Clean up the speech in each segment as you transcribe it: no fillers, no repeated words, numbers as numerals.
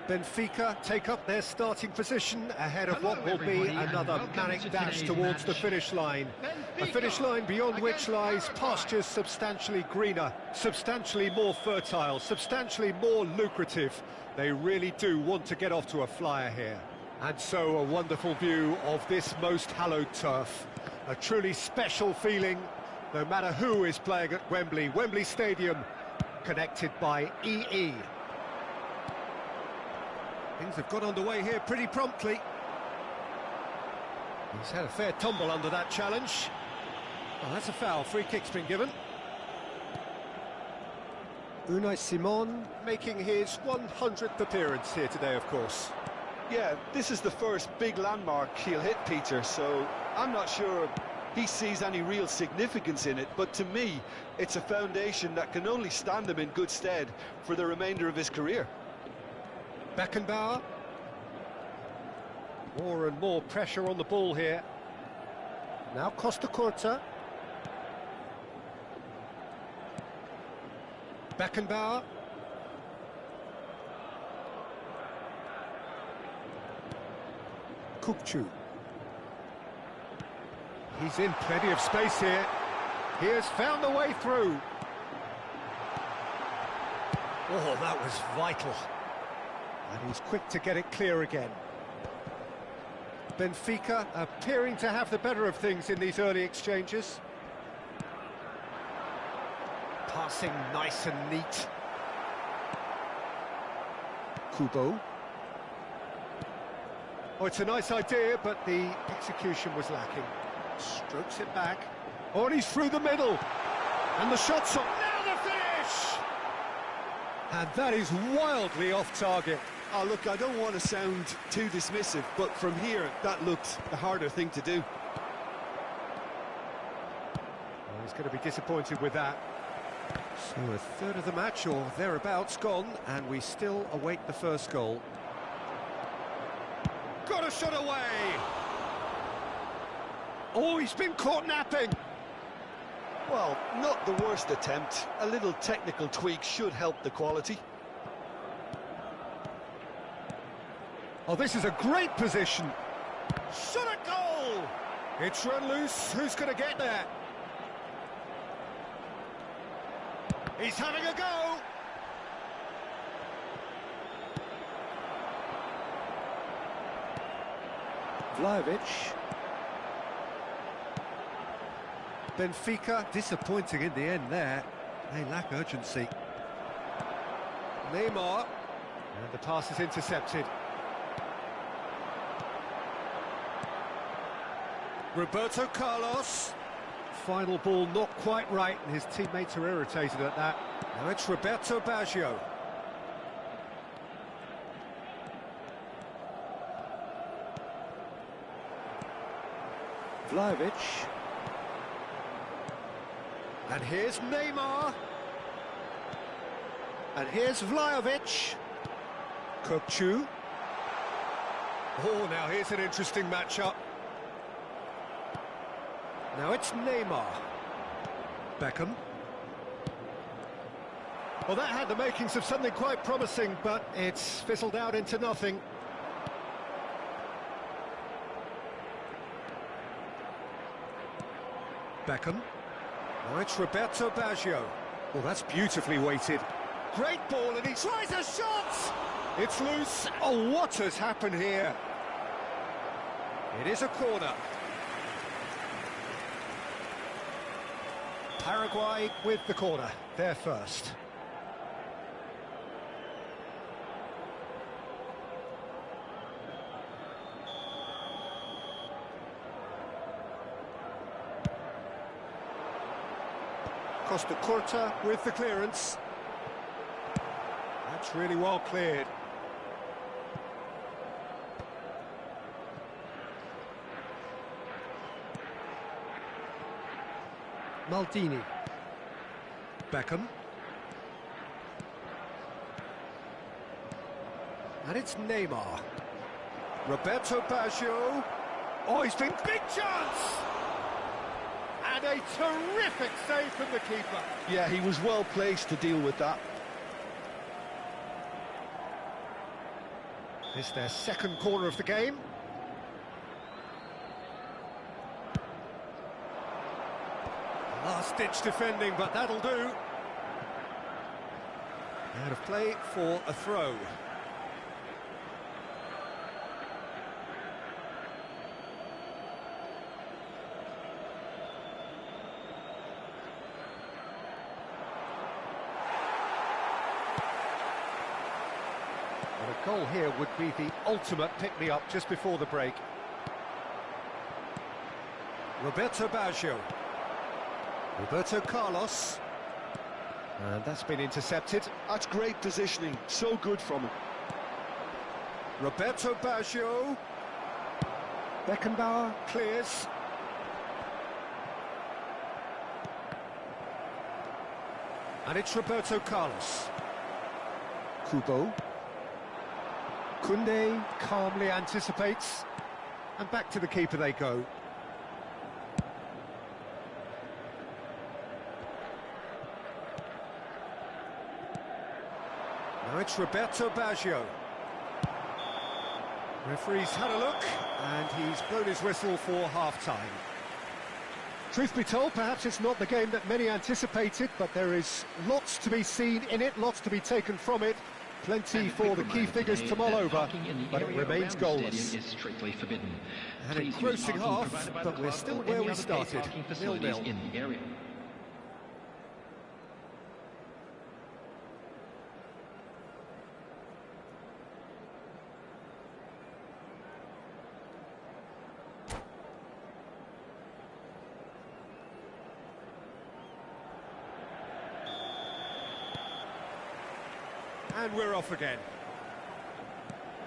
Benfica take up their starting position ahead of what will be another manic dash towards the finish line. A finish line beyond which lies pastures substantially greener, substantially more fertile, substantially more lucrative. They really do want to get off to a flyer here. And so a wonderful view of this most hallowed turf. A truly special feeling, no matter who is playing at Wembley. Wembley Stadium, connected by EE. Things have got underway here pretty promptly. He's had a fair tumble under that challenge. Oh, that's a foul. Free kick's been given. Unai Simon making his 100th appearance here today, of course. Yeah, this is the first big landmark he'll hit, Peter, so I'm not sure he sees any real significance in it, but to me, it's a foundation that can only stand him in good stead for the remainder of his career. Beckenbauer. More and more pressure on the ball here. Now Costa Curta. Beckenbauer. Kukçu. He's in plenty of space here. He has found the way through. Oh, that was vital. And he's quick to get it clear again. Benfica appearing to have the better of things in these early exchanges. Passing nice and neat. Kubo. Oh, it's a nice idea, but the execution was lacking. Strokes it back. Oh, and he's through the middle. And the shot's on. Now the finish! And that is wildly off target. Oh, look, I don't want to sound too dismissive, but from here, that looked the harder thing to do. Well, he's going to be disappointed with that. So a third of the match, or thereabouts, gone, and we still await the first goal. Got a shot away! Oh, he's been caught napping! Well, not the worst attempt. A little technical tweak should help the quality. Oh, this is a great position. Shot at goal! It's run loose. Who's going to get there? He's having a go! Vlahovic. Benfica disappointing in the end there. They lack urgency. Neymar. And the pass is intercepted. Roberto Carlos. Final ball not quite right, and his teammates are irritated at that. Now it's Roberto Baggio. Vlahovic. And here's Neymar. And here's Vlahovic. Kukçu. Oh, now here's an interesting matchup. Now it's Neymar. Beckham. Well, that had the makings of something quite promising, but it's fizzled out into nothing. Beckham. Now it's Roberto Baggio. Well, that's beautifully weighted. Great ball, and he tries a shot! It's loose. Oh, what has happened here? It is a corner. Paraguay with the corner, they're first. Costa Curta with the clearance. That's really well cleared. Maldini. Beckham. And it's Neymar. Roberto Baggio. Oh, he's been big chance! And a terrific save from the keeper. Yeah, he was well placed to deal with that. It's their second corner of the game. Last-ditch defending, but that'll do. Out of play for a throw. A goal here would be the ultimate pick-me-up just before the break. Roberto Baggio. Roberto Carlos. And that's been intercepted. That's great positioning, so good from him. Roberto Baggio. Beckenbauer clears. And it's Roberto Carlos. Kubo. Koundé calmly anticipates, and back to the keeper they go. Now it's Roberto Baggio. Referee's had a look, and he's blown his whistle for half-time. Truth be told, perhaps it's not the game that many anticipated, but there is lots to be seen in it, lots to be taken from it. Plenty for the key figures to mull over, but it remains goalless. An engrossing half, but we're still where we started, 0-0. And we're off again.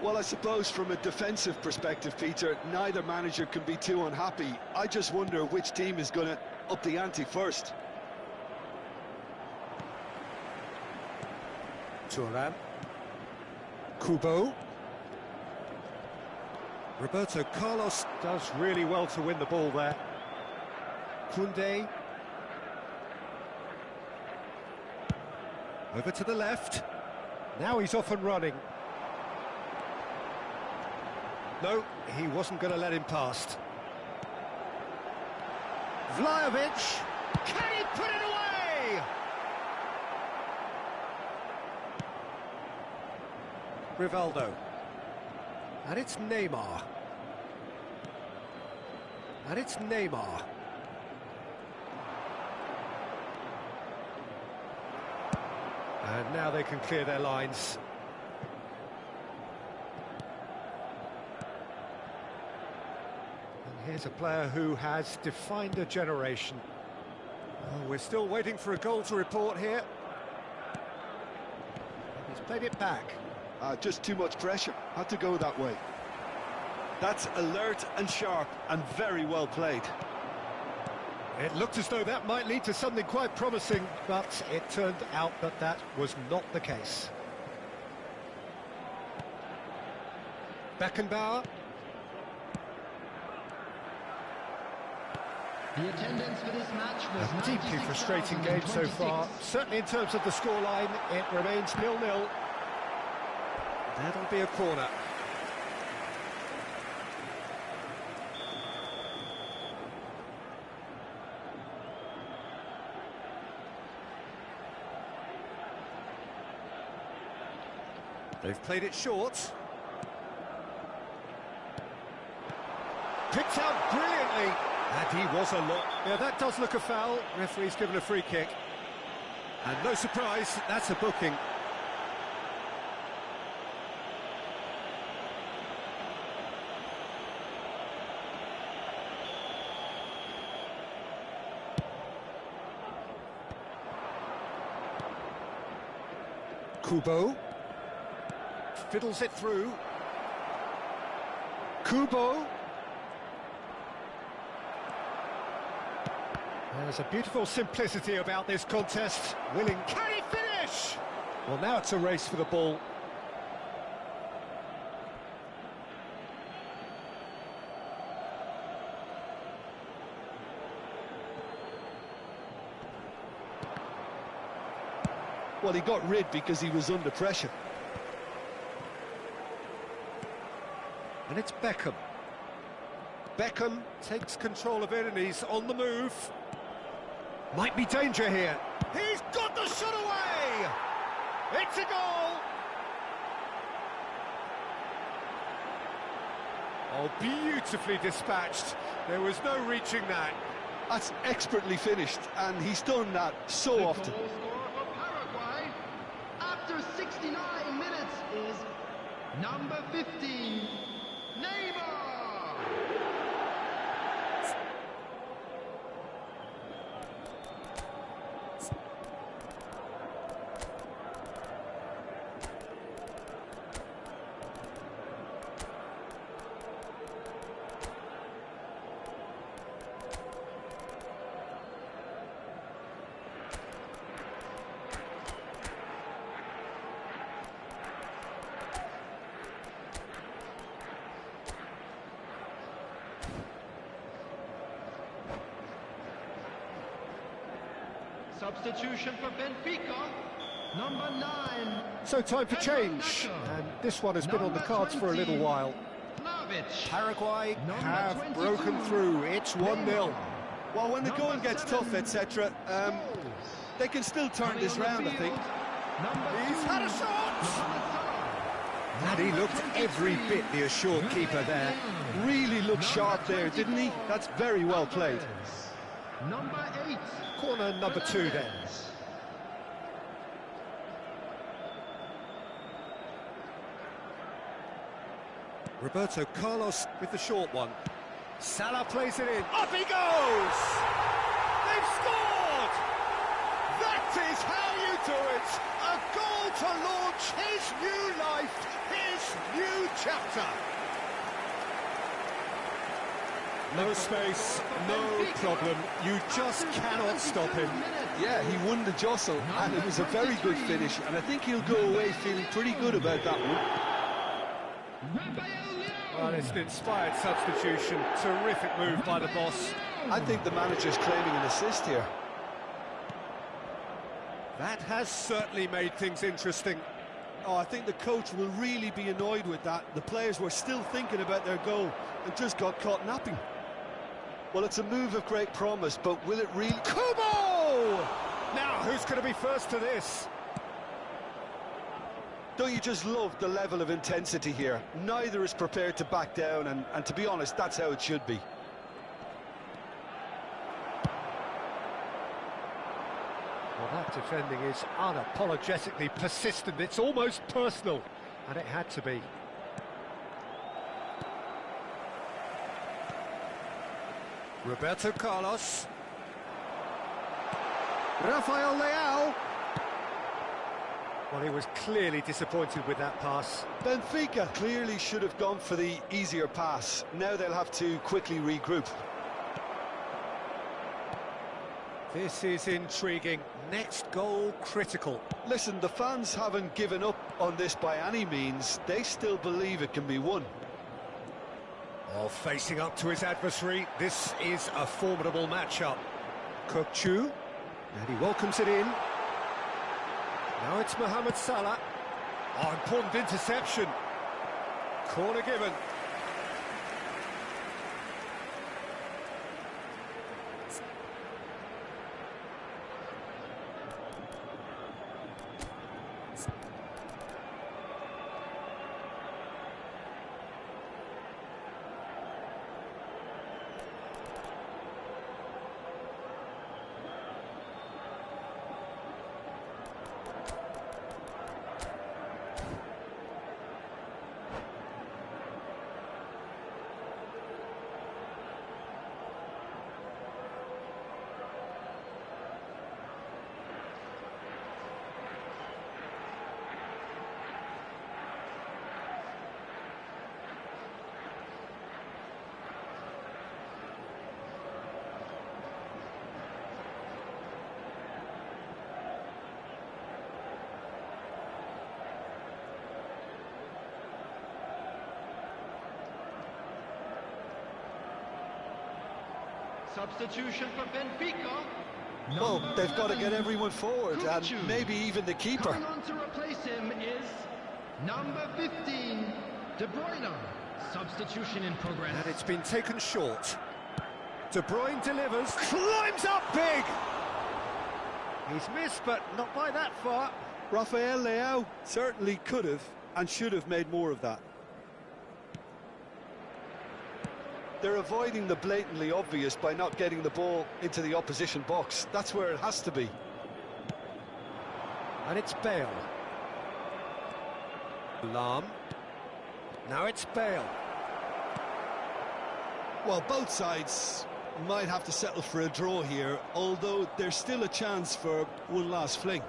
Well, I suppose from a defensive perspective, Peter, neither manager can be too unhappy. I just wonder which team is going to up the ante first. Thuram. Kubo. Roberto Carlos does really well to win the ball there. Koundé. Over to the left. Now he's off and running. No, he wasn't going to let him past. Vlahovic. Can he put it away? Rivaldo. And it's Neymar. And it's Neymar. And now they can clear their lines. And here's a player who has defined a generation. Oh, we're still waiting for a goal to report here. He's played it back. Just too much pressure. Had to go that way. That's alert and sharp and very well played. It looked as though that might lead to something quite promising, but it turned out that that was not the case. Beckenbauer. The attendance for this match was A deeply frustrating game so far. Certainly in terms of the scoreline, it remains 0-0. That'll be a corner. They've played it short. Picked out brilliantly. And he was a lot. Yeah, that does look a foul. Referee's given a free kick. And no surprise, that's a booking. Kubo. Fiddles it through. Kubo. There's a beautiful simplicity about this contest. Willing, can he finish? Well, now it's a race for the ball. Well, he got rid because he was under pressure. And it's Beckham. Beckham takes control of it and he's on the move. Might be danger here. He's got the shot away! It's a goal! Oh, beautifully dispatched. There was no reaching that. That's expertly finished, and he's done that so often. The goal scorer for Paraguay after 69 minutes is number 15, Neymar. Substitution for Benfica, number 9. So time for change, and this one has been on the cards for a little while. Paraguay have broken through, it's 1-0. Well, when the going gets tough, etc., they can still turn this round, I think. He's had a shot! And he looked every bit the assured keeper there. Really looked sharp there, didn't he? That's very well played. Number 8. Corner number 2 then. Roberto Carlos with the short one. Salah plays it in. Up he goes! They've scored! That is how you do it! A goal to launch his new life, his new chapter. No space, no problem. You just cannot stop him. Yeah, he won the jostle, and it was a very good finish, and I think he'll go away feeling pretty good about that one. Well, it's an inspired substitution. Terrific move by the boss. I think the manager's claiming an assist here. That has certainly made things interesting. Oh, I think the coach will really be annoyed with that. The players were still thinking about their goal and just got caught napping. Well, it's a move of great promise, but will it really... Kubo! Now, who's going to be first to this? Don't you just love the level of intensity here? Neither is prepared to back down, and to be honest, that's how it should be. Well, that defending is unapologetically persistent. It's almost personal, and it had to be. Roberto Carlos. Rafael Leao. Well, he was clearly disappointed with that pass. Benfica clearly should have gone for the easier pass. Now they'll have to quickly regroup. This is intriguing. Next goal critical. Listen, the fans haven't given up on this by any means. They still believe it can be won. Oh, facing up to his adversary, this is a formidable matchup. Kokchu, and he welcomes it in. Now it's Mohamed Salah. Oh, important interception. Corner given. Substitution for Benfica. Well, they've got to get everyone forward, and maybe even the keeper. Coming on to replace him is number 15, De Bruyne. Substitution in progress. And it's been taken short. De Bruyne delivers, climbs up big! He's missed, but not by that far. Rafael Leao certainly could have and should have made more of that. They're avoiding the blatantly obvious by not getting the ball into the opposition box. That's where it has to be. And it's Bale. Lahm. Now it's Bale. Well, both sides might have to settle for a draw here, although there's still a chance for one last fling.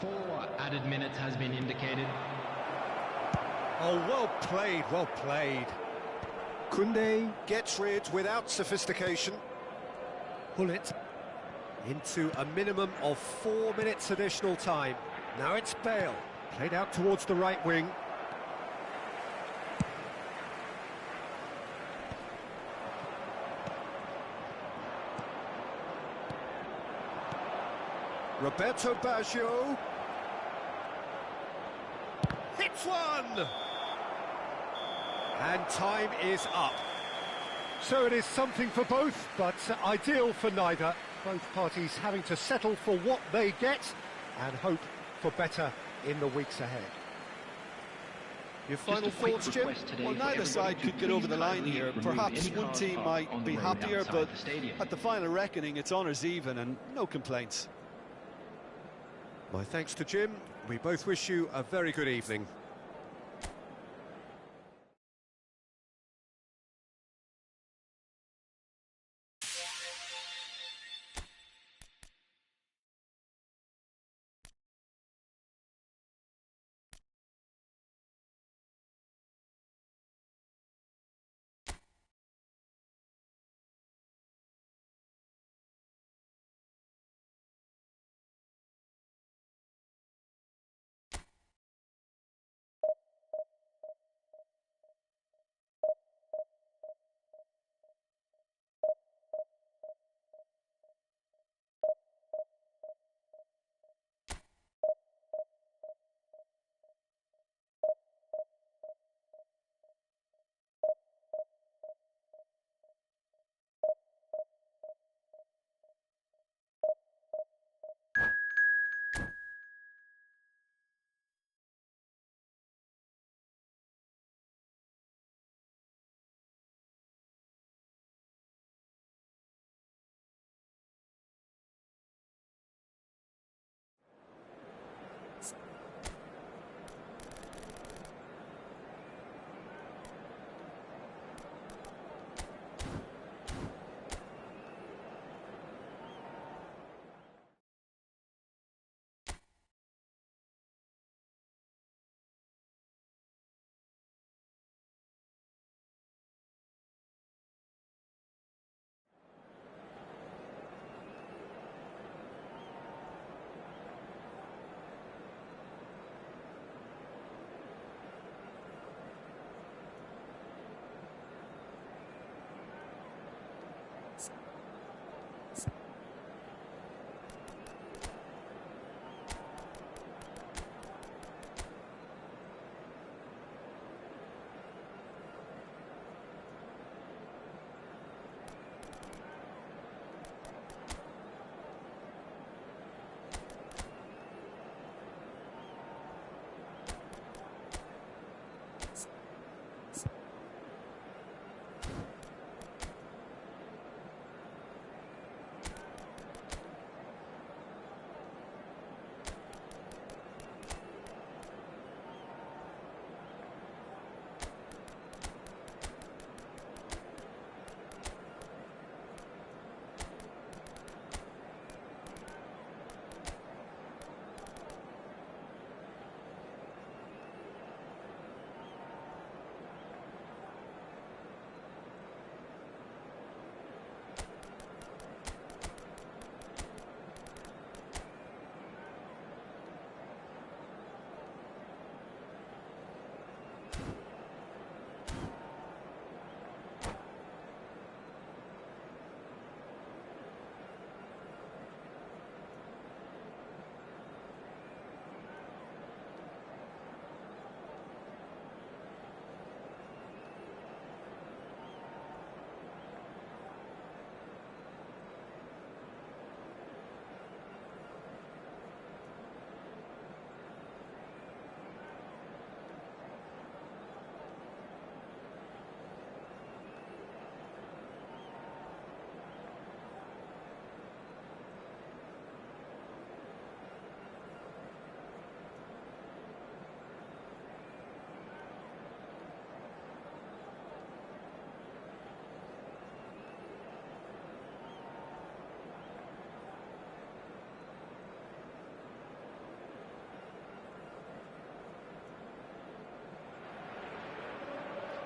4 added minutes has been indicated. Oh, well played, well played. Koundé gets rid without sophistication. Pull it into a minimum of 4 minutes additional time. Now it's Bale, played out towards the right wing. Roberto Baggio. Hits one! And time is up. So it is something for both, but ideal for neither. Both parties having to settle for what they get and hope for better in the weeks ahead. Your final thoughts, Jim? Well, neither side could get over the line here. Perhaps one team might be happier, but at the final reckoning, it's honours even and no complaints. My thanks to Jim. We both wish you a very good evening.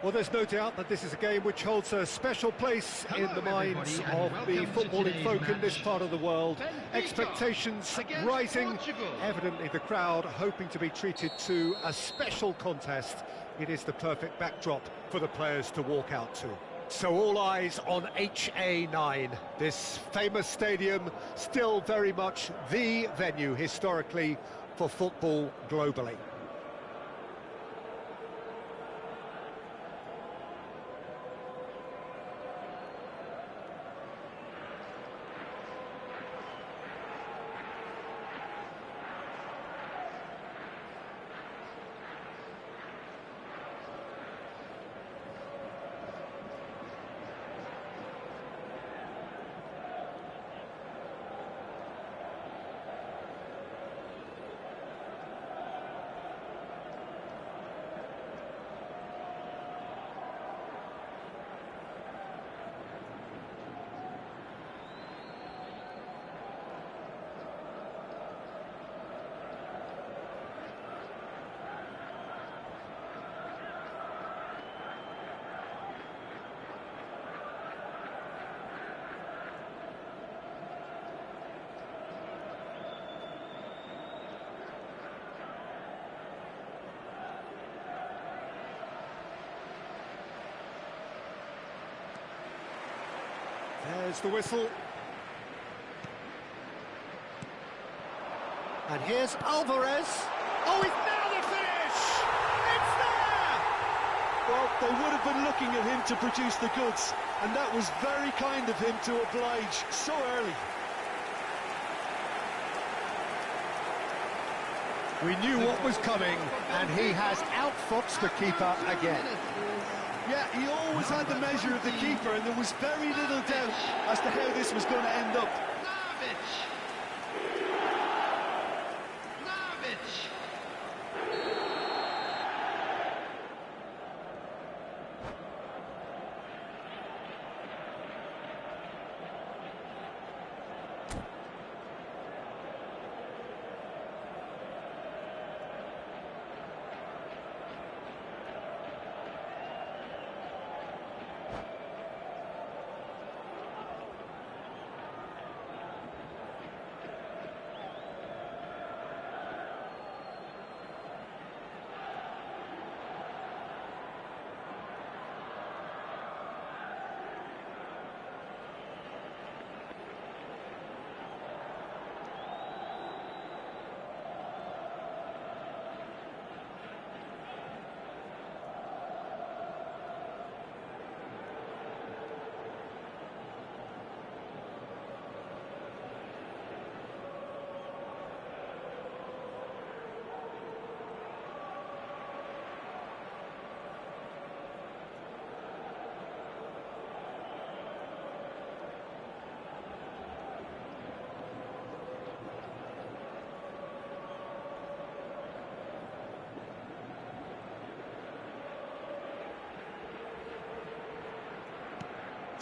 Well, there's no doubt that this is a game which holds a special place in the minds of the footballing folk in this part of the world. Expectations rising, evidently the crowd hoping to be treated to a special contest. It is the perfect backdrop for the players to walk out to. So all eyes on HA9, this famous stadium, still very much the venue historically for football globally. There's the whistle. And here's Alvarez. Oh, it's now the finish! It's there! Well, they would have been looking at him to produce the goods, and that was very kind of him to oblige so early. We knew what was coming, and he has outfoxed the keeper again. Yeah, he always had the measure of the keeper, and there was very little doubt as to how this was going to end up.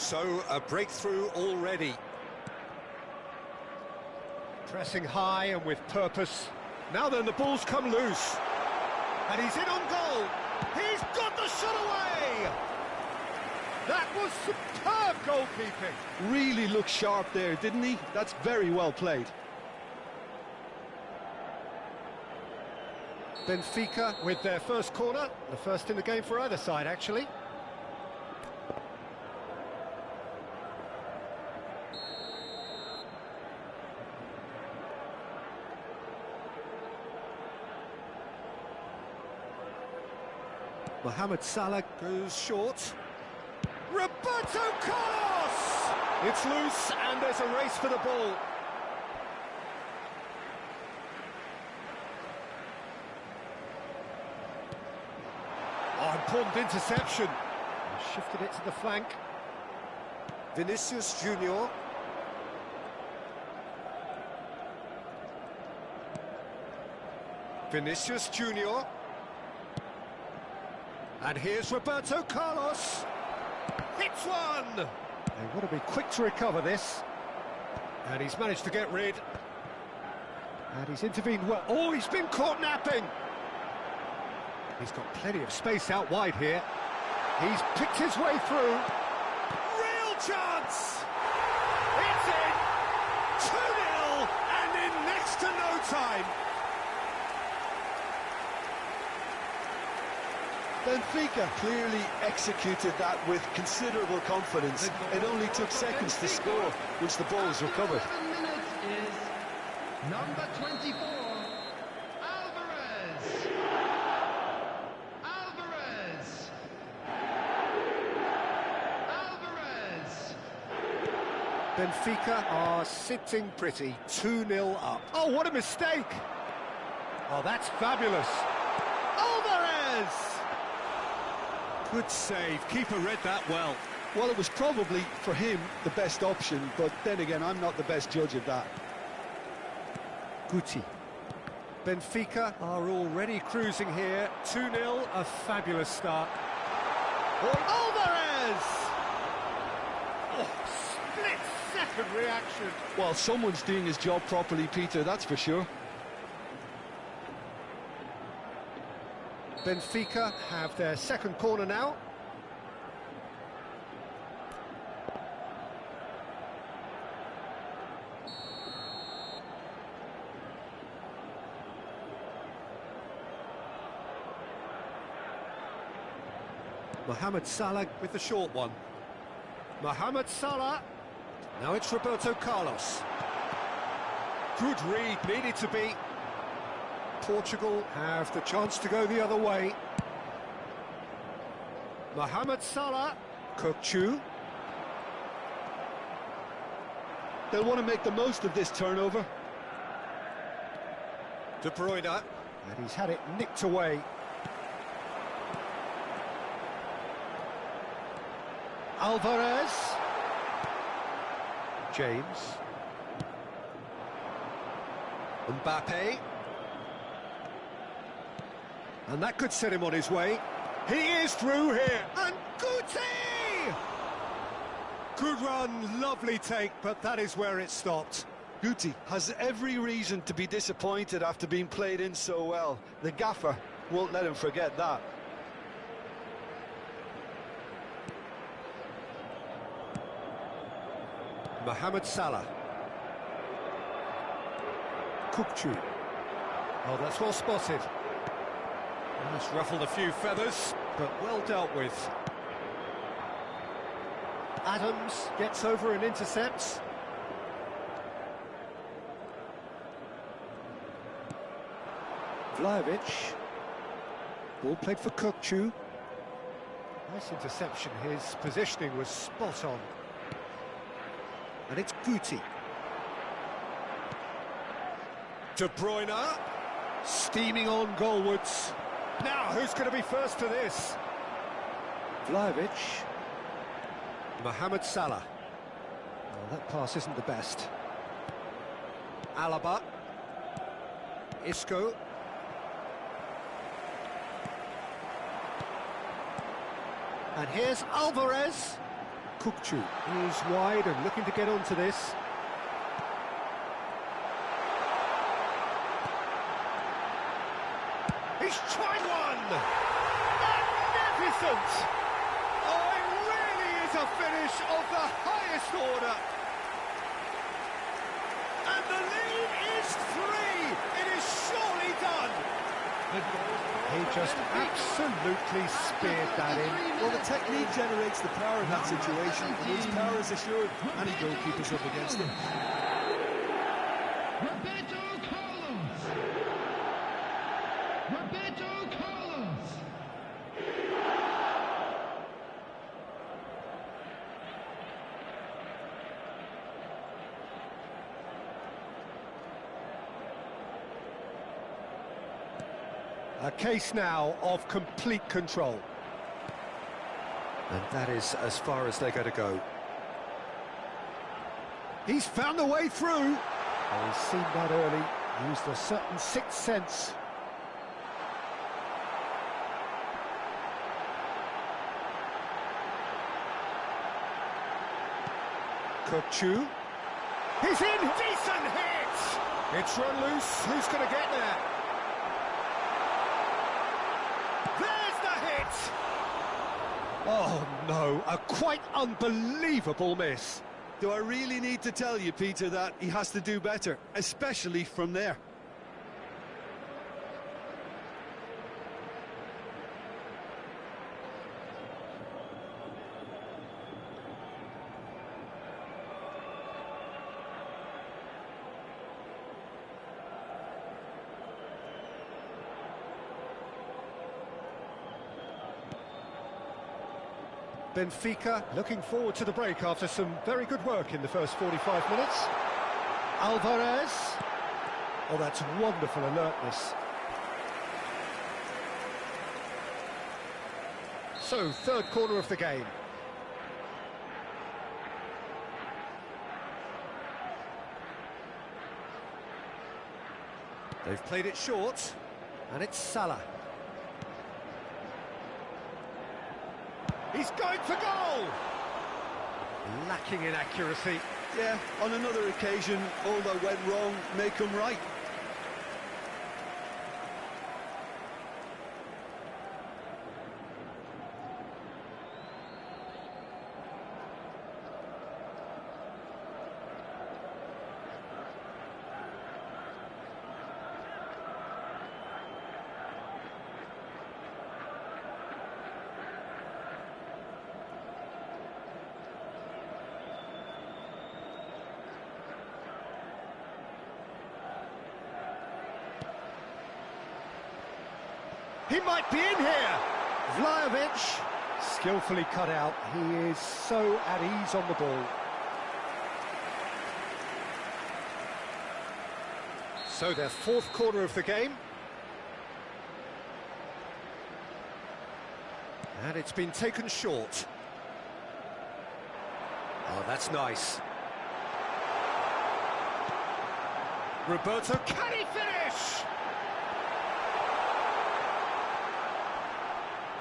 So, a breakthrough already. Pressing high and with purpose. Now then, the ball's come loose. And he's in on goal. He's got the shot away! That was superb goalkeeping. Really looked sharp there, didn't he? That's very well played. Benfica with their first corner. The first in the game for either side, actually. Mohamed Salah goes short. Roberto Carlos! It's loose and there's a race for the ball. Oh, important interception. Shifted it to the flank. Vinicius Junior. Vinicius Junior. And here's Roberto Carlos. Hits one! They want to be quick to recover this. And he's managed to get rid. And he's intervened well. Oh, he's been caught napping! He's got plenty of space out wide here. He's picked his way through. Real chance! It's in! 2-0 and in next to no time. Benfica clearly executed that with considerable confidence. It only took seconds to score once the ball was recovered. 11 minutes is number 24, Alvarez. Alvarez. Alvarez. Benfica are sitting pretty, 2-0 up. Oh, what a mistake! Oh, that's fabulous. Alvarez! Good save, keeper read that well. Well, it was probably, for him, the best option, but then again, I'm not the best judge of that. Guti. Benfica are already cruising here, 2-0, a fabulous start. Alvarez! Oh, split-second reaction. Well, someone's doing his job properly, Peter, that's for sure. Benfica have their second corner now. Mohamed Salah with the short one. Mohamed Salah. Now it's Roberto Carlos. Good read, needed to be. Portugal have the chance to go the other way. Mohamed Salah. Kökçü. They'll want to make the most of this turnover. De Bruyne. And he's had it nicked away. Alvarez. James. Mbappe. And that could set him on his way. He is through here. And Guti! Good run, lovely take, but that is where it stopped. Guti has every reason to be disappointed after being played in so well. The gaffer won't let him forget that. Mohamed Salah. Kökçü. Oh, that's well spotted. That's ruffled a few feathers, but well dealt with. Adams gets over and intercepts. Vlahovic. Ball played for Kökçü. Nice interception, his positioning was spot on. And it's Guti. De Bruyne, steaming on goalwards. Now, who's going to be first to this? Vlahovic. Mohamed Salah. Well, that pass isn't the best. Alaba. Isco. And here's Alvarez. Kökçü is wide and looking to get onto this. He's tried one! Magnificent! Oh, it really is a finish of the highest order. And the lead is 3. It is surely done. He just absolutely speared that in. Well, the technique generates the power in that situation, and once power is assured, any goalkeeper's up against him. Roberto Carlos. Roberto Carlos. A case now of complete control. And that is as far as they're going to go. He's found a way through. Oh, he's seen that early, used a certain sixth sense. Kökçü. He's in! Decent hit! It's run loose. Who's going to get there? Oh no, a quite unbelievable miss. Do I really need to tell you, Peter, that he has to do better, especially from there? Benfica looking forward to the break after some very good work in the first 45 minutes. Alvarez. Oh, that's wonderful alertness. So, third corner of the game. They've played it short, and it's Salah. He's going for goal! Lacking in accuracy. Yeah, on another occasion, all that went wrong may come right. He might be in here! Vlahovic, skillfully cut out. He is so at ease on the ball. So their fourth corner of the game. And it's been taken short. Oh, that's nice. Roberto, can he finish?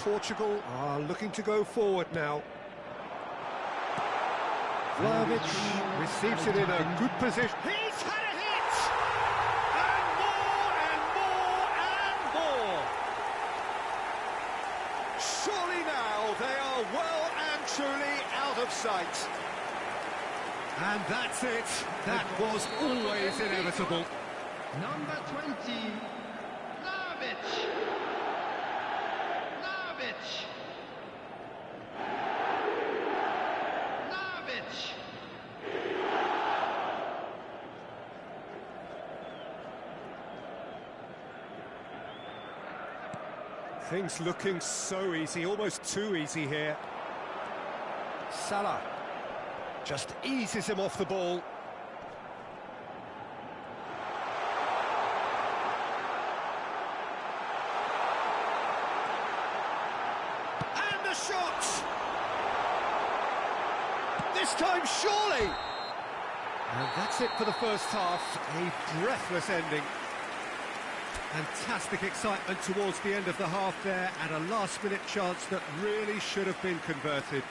Portugal are looking to go forward now. Vlahovic receives it in a good position. He's had a hit! And more, and more, and more! Surely now they are well and truly out of sight. And that's it. That was always inevitable. Number 20, Vlahovic. Things looking so easy, almost too easy here. Salah just eases him off the ball. And the shot! This time, surely! And that's it for the first half, a breathless ending. Fantastic excitement towards the end of the half there, and a last-minute chance that really should have been converted.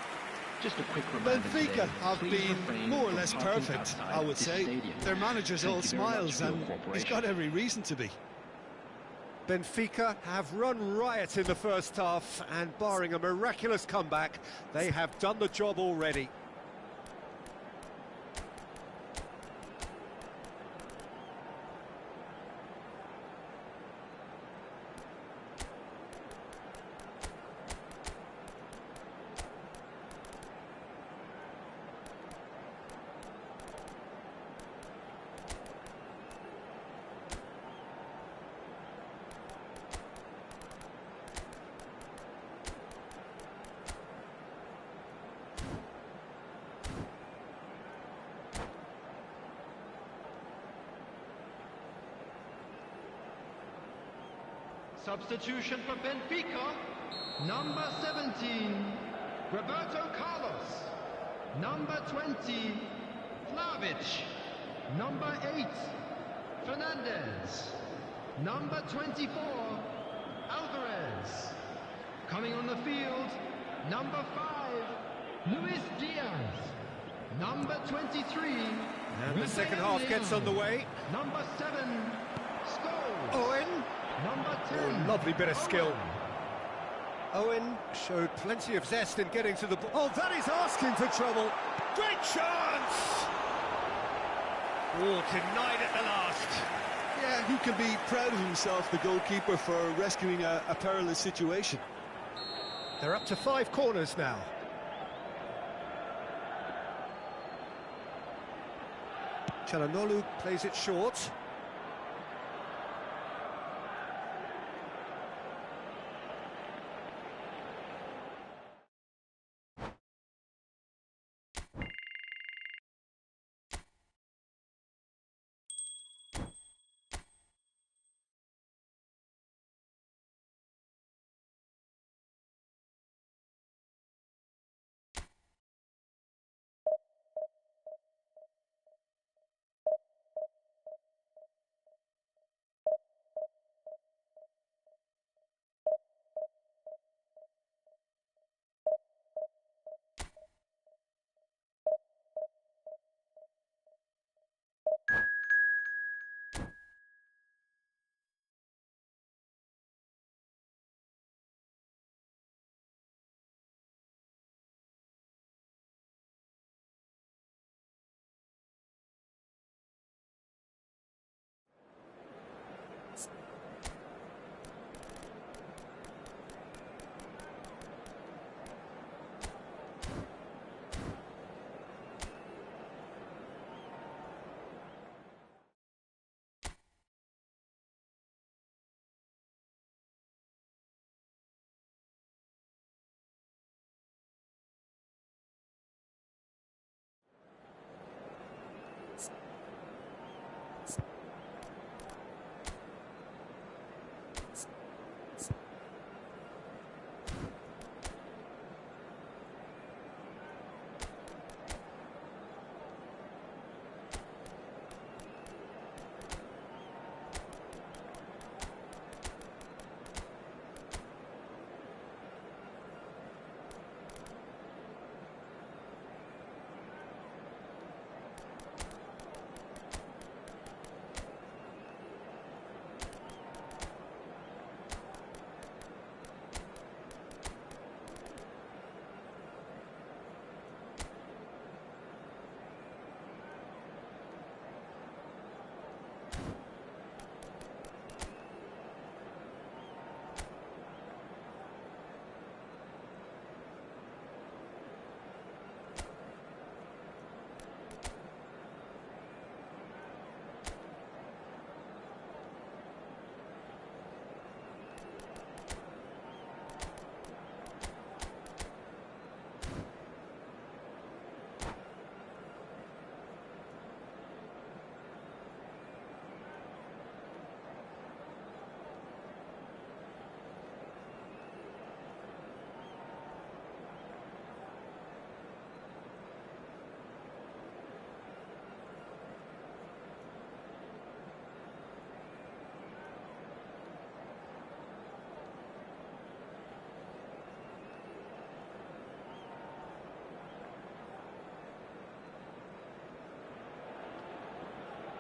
Just a quick reminder Benfica today, have please been refrain more or from less parking perfect, outside I would this say. stadium. Their manager's all Thank you very much smiles, for your and he's cooperation. got every reason to be. Benfica have run riot in the first half, and barring a miraculous comeback, they have done the job already. Substitution for Benfica, number 17, Roberto Carlos. Number 20, Vlahovic. Number 8, Fernandez. Number 24, Alvarez. Coming on the field, number 5, Luis Diaz. Number 23, And the second half gets underway. Number 7, Scholes. Owen. Number 10, Oh, lovely bit of skill. Owen showed plenty of zest in getting to the ball. Oh, that is asking for trouble. Great chance! Oh, denied at the last. Yeah, he can be proud of himself, the goalkeeper, for rescuing a perilous situation. They're up to 5 corners now. Çalhanoğlu plays it short.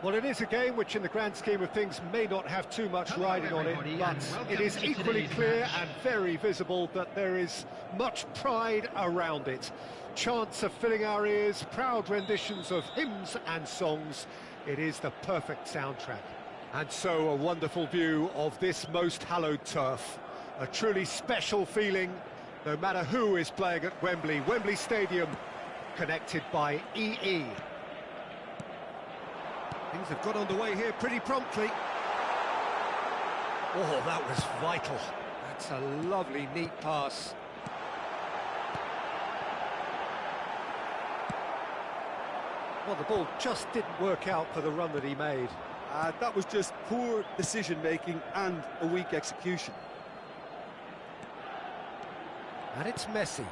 Well, it is a game which, in the grand scheme of things, may not have too much riding on it, but it is equally clear and very visible that there is much pride around it. Chants are filling our ears, proud renditions of hymns and songs. It is the perfect soundtrack. And so a wonderful view of this most hallowed turf. A truly special feeling, no matter who is playing at Wembley. Wembley Stadium, connected by EE. Things have got underway here pretty promptly. Oh, that was vital. That's a lovely, neat pass. Well, the ball just didn't work out for the run that he made. That was just poor decision-making and a weak execution. And it's Messi.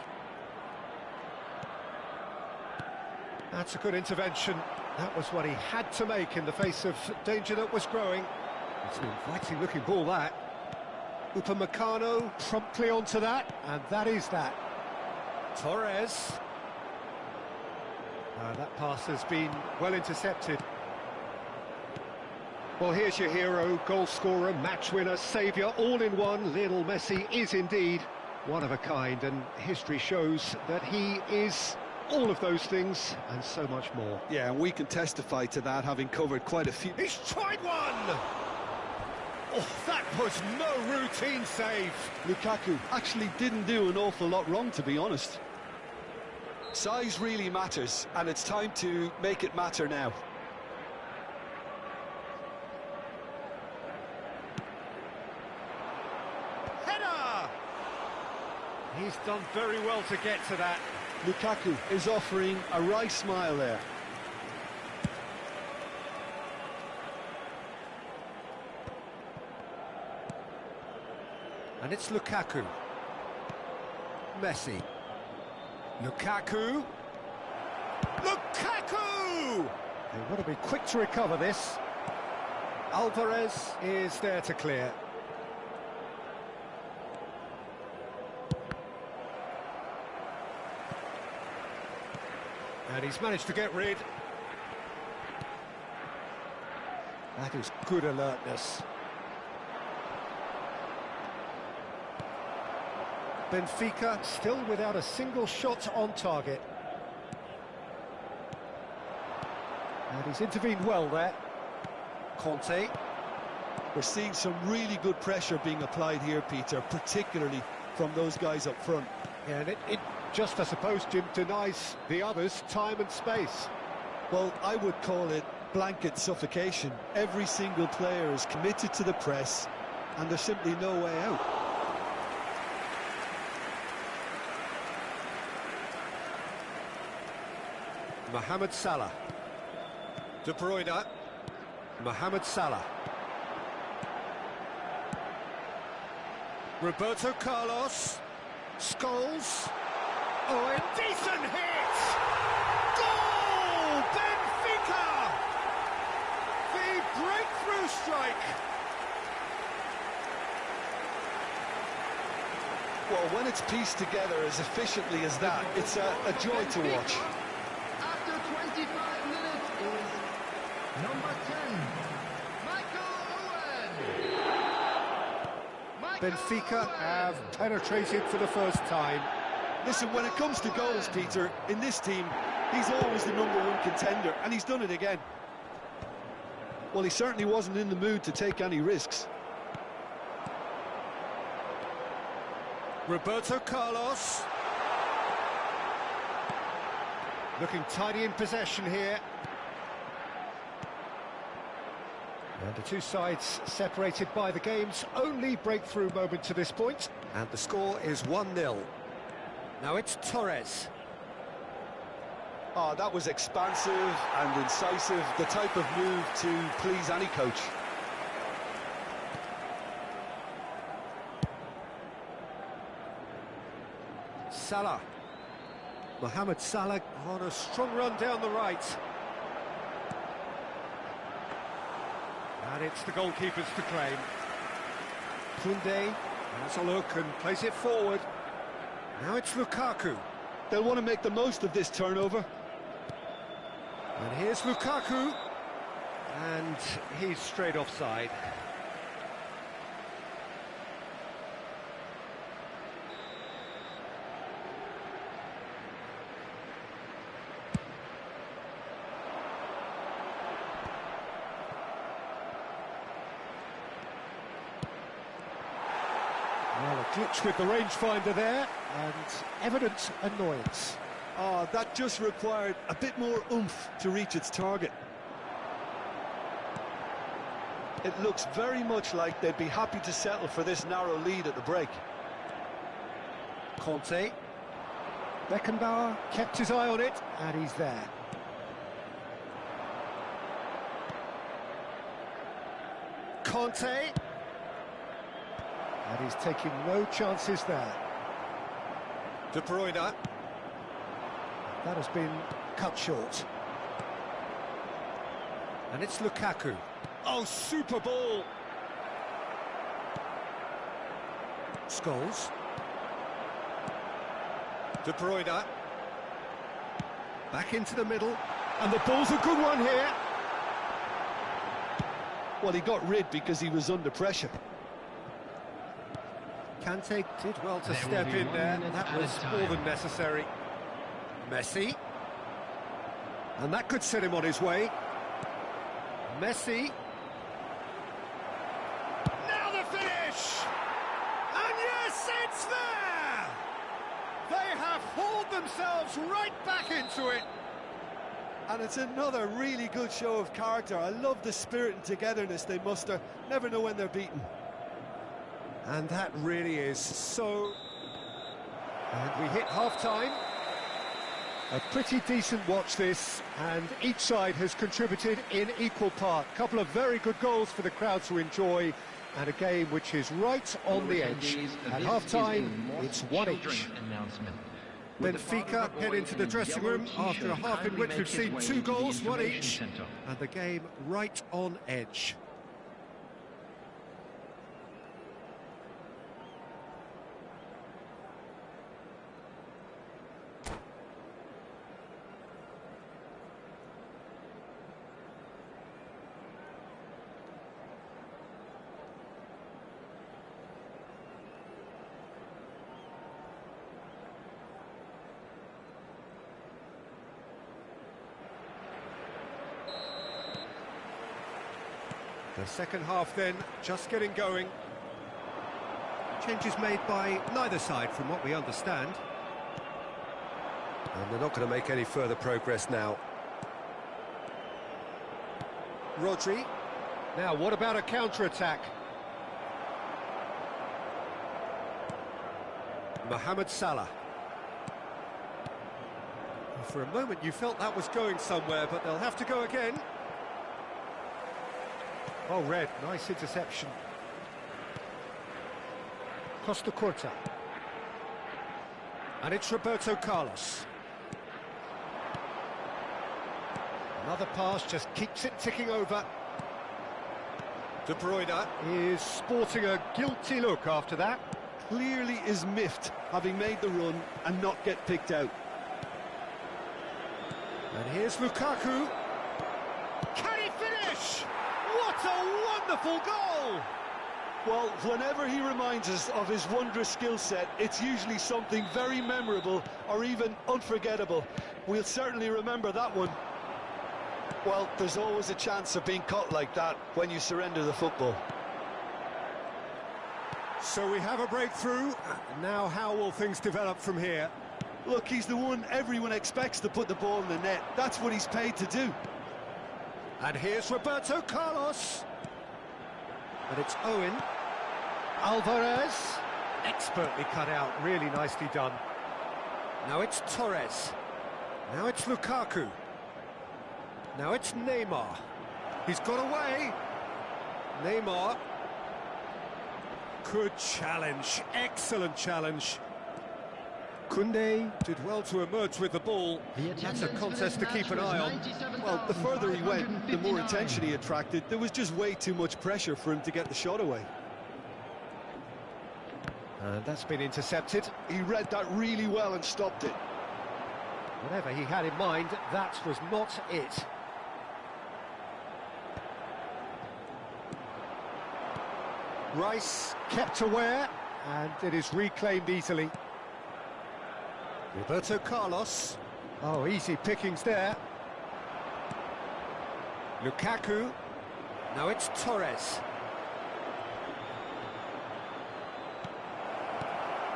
That's a good intervention. That was what he had to make in the face of danger that was growing. It's an inviting-looking ball, that. Upamecano promptly onto that, and that is that. Torres. That pass has been well intercepted. Well, here's your hero, goal scorer, match winner, saviour, all in one. Lionel Messi is indeed One of a kind, and history shows that he is all of those things and so much more. Yeah, and we can testify to that, having covered quite a few. He's tried one! Oh, that was no routine save. Lukaku actually didn't do an awful lot wrong, to be honest. Size really matters, and it's time to make it matter now. Header! He's done very well to get to that. Lukaku is offering a wry smile there. And it's Lukaku. Messi. Lukaku. Lukaku! They want to be quick to recover this. Alvarez is there to clear. And he's managed to get rid. That is good alertness. Benfica still without a single shot on target. And he's intervened well there. Conte. We're seeing some really good pressure being applied here, Peter, particularly from those guys up front. Yeah, and it just, I suppose, Jim, denies the others time and space. Well, I would call it blanket suffocation. Every single player is committed to the press, and there's simply no way out. Mohamed Salah. De Bruyne. Mohamed Salah. Roberto Carlos. Scholes. Oh, a decent hit! Goal! Benfica! The breakthrough strike! Well, when it's pieced together as efficiently as that, it's a joy to watch. After 25 minutes is number 10, Michael Owen. Benfica have penetrated for the first time. Listen, when it comes to goals, Peter, in this team, he's always the #1 contender, and he's done it again. Well, he certainly wasn't in the mood to take any risks. Roberto Carlos. Looking tidy in possession here. And the two sides separated by the game's only breakthrough moment to this point. And the score is 1-0. Now it's Torres. Oh, that was expansive and incisive, the type of move to please any coach. Salah. Mohamed Salah on a strong run down the right. And it's the goalkeepers to claim. Koundé has a look and plays it forward. Now it's Lukaku. They'll want to make the most of this turnover. And here's Lukaku. And he's straight offside. Well, a glitch with the rangefinder there, and evident annoyance. Oh, that just required a bit more oomph to reach its target. It looks very much like they'd be happy to settle for this narrow lead at the break. Conte. Beckenbauer kept his eye on it, and he's there. Conte. And he's taking no chances there. De Bruyne. That has been cut short. And it's Lukaku. Oh, super ball! Scholes. De Bruyne. Back into the middle. And the ball's a good one here. Well, he got rid because he was under pressure. Kante did well to step in there. That was more than necessary. Messi. And that could set him on his way. Messi. Now the finish! And yes, it's there! They have hauled themselves right back into it. And it's another really good show of character. I love the spirit and togetherness they muster. Never know when they're beaten. And that really is so... And we hit half-time. A pretty decent watch this, and each side has contributed in equal part. A couple of very good goals for the crowd to enjoy, and a game which is right on the edge. At half-time, it's one each. Benfica head into the dressing room after a half in which we've seen 2 goals, one each, and the game right on edge. The second half then, just getting going. Changes made by neither side from what we understand. And they're not going to make any further progress now. Rodri. Now, what about a counter-attack? Mohamed Salah. For a moment you felt that was going somewhere, but they'll have to go again. Oh, Red, nice interception. Costa Curta. And it's Roberto Carlos. Another pass just keeps it ticking over. De Bruyne is sporting a guilty look after that. Clearly is miffed, having made the run and not get picked out. And here's Lukaku. Can he finish? What a wonderful goal! Well, whenever he reminds us of his wondrous skill set, it's usually something very memorable or even unforgettable. We'll certainly remember that one. Well, there's always a chance of being caught like that when you surrender the football. So we have a breakthrough. Now how will things develop from here? Look, he's the one everyone expects to put the ball in the net. That's what he's paid to do. And here's Roberto Carlos. And it's Owen. Alvarez. Expertly cut out, really nicely done. Now it's Torres. Now it's Lukaku. Now it's Neymar. He's got away. Neymar. Good challenge, excellent challenge. Koundé did well to emerge with the ball. That's a contest to keep an eye on. Well, the further he went, the more attention he attracted. There was just way too much pressure for him to get the shot away. And that's been intercepted. He read that really well and stopped it. Whatever he had in mind, that was not it. Rice kept aware, and it is reclaimed easily. Roberto Carlos. Oh, easy pickings there. Lukaku. Now it's Torres.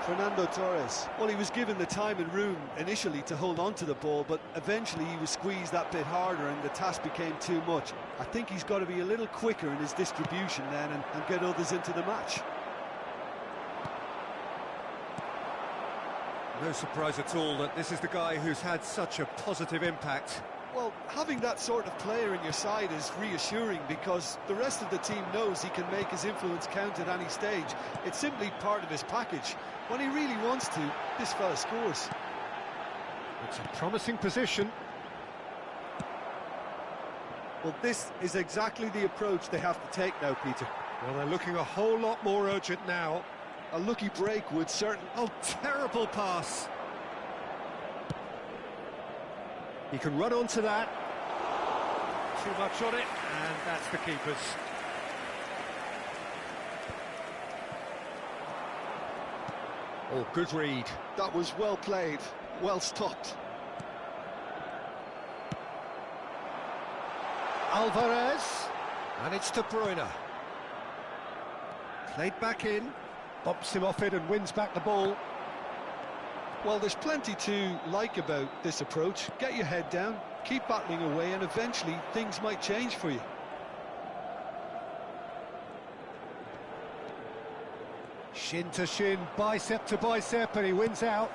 Fernando Torres. Well, he was given the time and room initially to hold on to the ball, but eventually he was squeezed that bit harder and the task became too much. I think he's got to be a little quicker in his distribution then and get others into the match. No surprise at all that this is the guy who's had such a positive impact. Well, having that sort of player in your side is reassuring because the rest of the team knows he can make his influence count at any stage. It's simply part of his package. When he really wants to, this fella scores. It's a promising position. Well, this is exactly the approach they have to take now, Peter. Well, they're looking a whole lot more urgent now. A lucky break would certainly... Oh, terrible pass. He can run onto that. Too much on it, and that's the keeper's. Oh, good read. That was well played, well stopped. Alvarez, and it's De Bruyne. Played back in, bumps him off it and wins back the ball. Well, there's plenty to like about this approach. Get your head down, keep battling away, and eventually things might change for you. Shin to shin, bicep to bicep, and he wins out.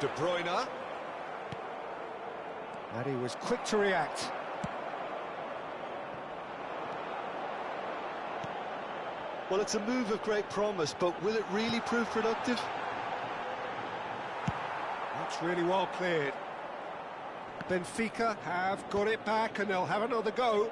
De Bruyne. And he was quick to react. Well, it's a move of great promise, but will it really prove productive? That's really well cleared. Benfica have got it back and they'll have another go.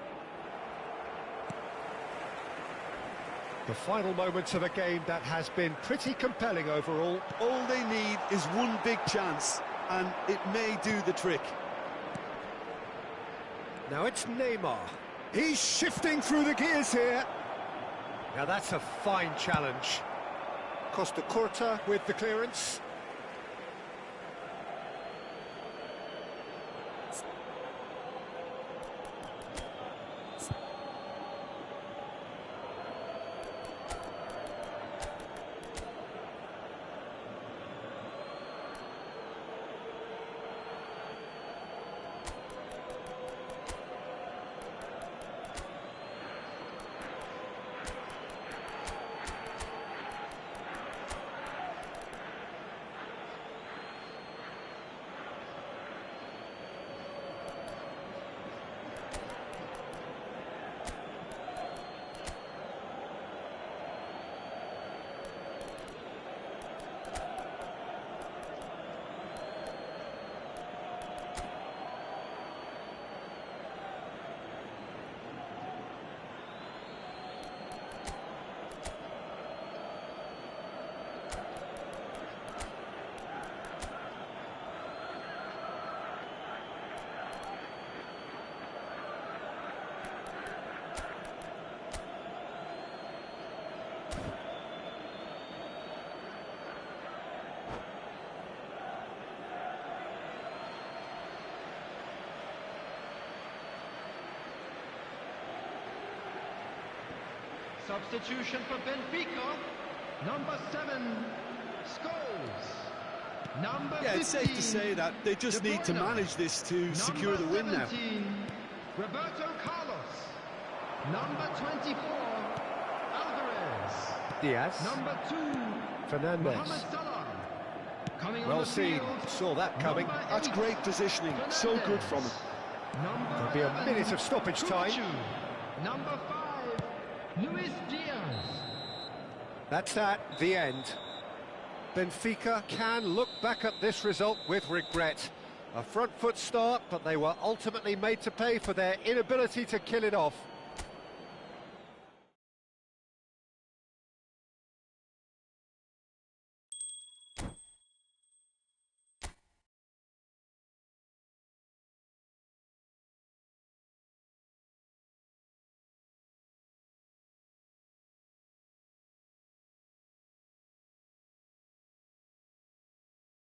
The final moments of a game that has been pretty compelling overall. All they need is one big chance, and it may do the trick. Now it's Neymar. He's shifting through the gears here. Now that's a fine challenge. Costa Curta with the clearance. Substitution for Benfica, number 7, Scholes. Number 15, It's safe to say that they just need to manage this to secure the win now. 17, Roberto Carlos. Number 24, Alvarez. Diaz. Number 2, Fernandez. Mohamed Salah. Coming on Well the seen. field, Saw that coming. number That's 8, great positioning, so good from him. Number There'll be a 11, minute of stoppage time. Kuchu. Number 5, Luis Diaz. That's at the end. Benfica can look back at this result with regret. A front foot start, but they were ultimately made to pay for their inability to kill it off.